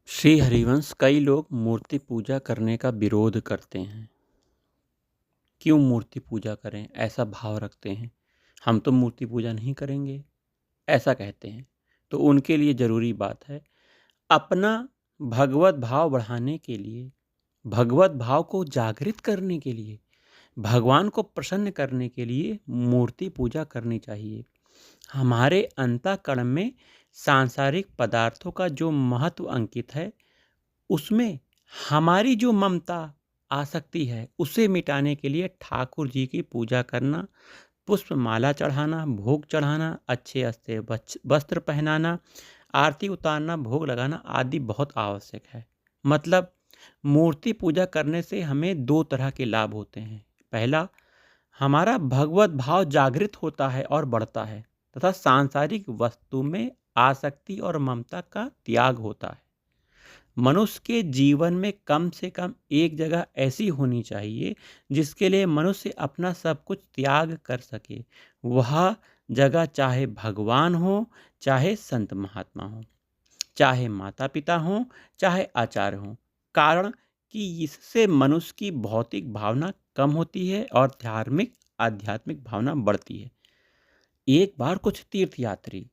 श्री हरिवंश कई लोग मूर्ति पूजा करने का विरोध करते हैं। क्यों मूर्ति पूजा करें, ऐसा भाव रखते हैं। हम तो मूर्ति पूजा नहीं करेंगे, ऐसा कहते हैं। तो उनके लिए ज़रूरी बात है, अपना भगवत भाव बढ़ाने के लिए, भगवत भाव को जागृत करने के लिए, भगवान को प्रसन्न करने के लिए मूर्ति पूजा करनी चाहिए। हमारे अंतःकरण में सांसारिक पदार्थों का जो महत्व अंकित है, उसमें हमारी जो ममता आसक्ति है, उसे मिटाने के लिए ठाकुर जी की पूजा करना, पुष्प माला चढ़ाना, भोग चढ़ाना, अच्छे अच्छे वस्त्र पहनाना, आरती उतारना, भोग लगाना आदि बहुत आवश्यक है। मतलब मूर्ति पूजा करने से हमें दो तरह के लाभ होते हैं। पहला, हमारा भगवत भाव जागृत होता है और बढ़ता है, तथा सांसारिक वस्तु में आसक्ति और ममता का त्याग होता है। मनुष्य के जीवन में कम से कम एक जगह ऐसी होनी चाहिए जिसके लिए मनुष्य अपना सब कुछ त्याग कर सके। वह जगह चाहे भगवान हो, चाहे संत महात्मा हो, चाहे माता पिता हो, चाहे आचार्य हो। कारण कि इससे मनुष्य की भौतिक भावना कम होती है और धार्मिक आध्यात्मिक भावना बढ़ती है। एक बार कुछ तीर्थयात्री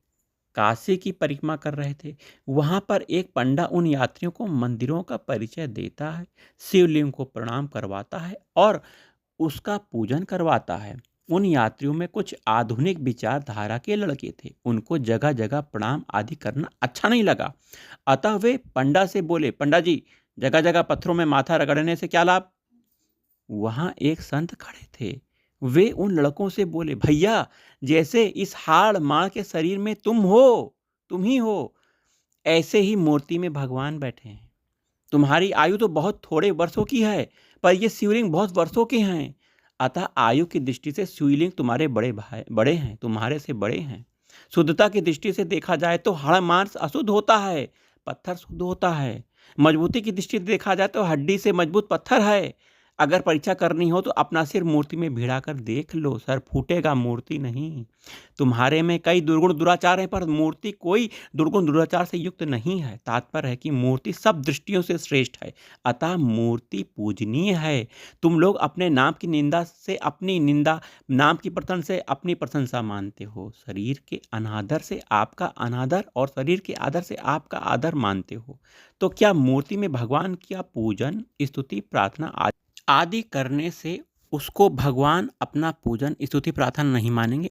काशी की परिक्रमा कर रहे थे। वहां पर एक पंडा उन यात्रियों को मंदिरों का परिचय देता है, शिवलिंग को प्रणाम करवाता है और उसका पूजन करवाता है। उन यात्रियों में कुछ आधुनिक विचारधारा के लड़के थे। उनको जगह जगह प्रणाम आदि करना अच्छा नहीं लगा। अतः वे पंडा से बोले, पंडा जी, जगह जगह पत्थरों में माथा रगड़ने से क्या लाभ। वहां एक संत खड़े थे। वे उन लड़कों से बोले, भैया, जैसे इस हाड़ माड़ के शरीर में तुम हो, तुम ही हो, ऐसे ही मूर्ति में भगवान बैठे हैं। तुम्हारी आयु तो बहुत थोड़े वर्षों की है, पर ये शिवलिंग बहुत वर्षों के हैं। अतः आयु की दृष्टि से शिवलिंग तुम्हारे बड़े भाई बड़े हैं, तुम्हारे से बड़े हैं। शुद्धता की दृष्टि से देखा जाए तो हाड़ मांस अशुद्ध होता है, पत्थर शुद्ध होता है। मजबूती की दृष्टि से देखा जाए तो हड्डी से मजबूत पत्थर है। अगर परीक्षा करनी हो तो अपना सिर मूर्ति में भिड़ा कर देख लो, सर फूटेगा, मूर्ति नहीं। तुम्हारे में कई दुर्गुण दुराचार हैं, पर मूर्ति कोई दुर्गुण दुराचार से युक्त नहीं है। तात्पर्य है कि मूर्ति सब दृष्टियों से श्रेष्ठ है, अतः मूर्ति पूजनीय है। तुम लोग अपने नाम की निंदा से अपनी निंदा, नाम की प्रशंसा से अपनी प्रशंसा मानते हो, शरीर के अनादर से आपका अनादर और शरीर के आदर से आपका आदर मानते हो। तो क्या मूर्ति में भगवान का पूजन, स्तुति, प्रार्थना आदि करने से उसको भगवान अपना पूजन, स्तुति, प्रार्थना नहीं मानेंगे?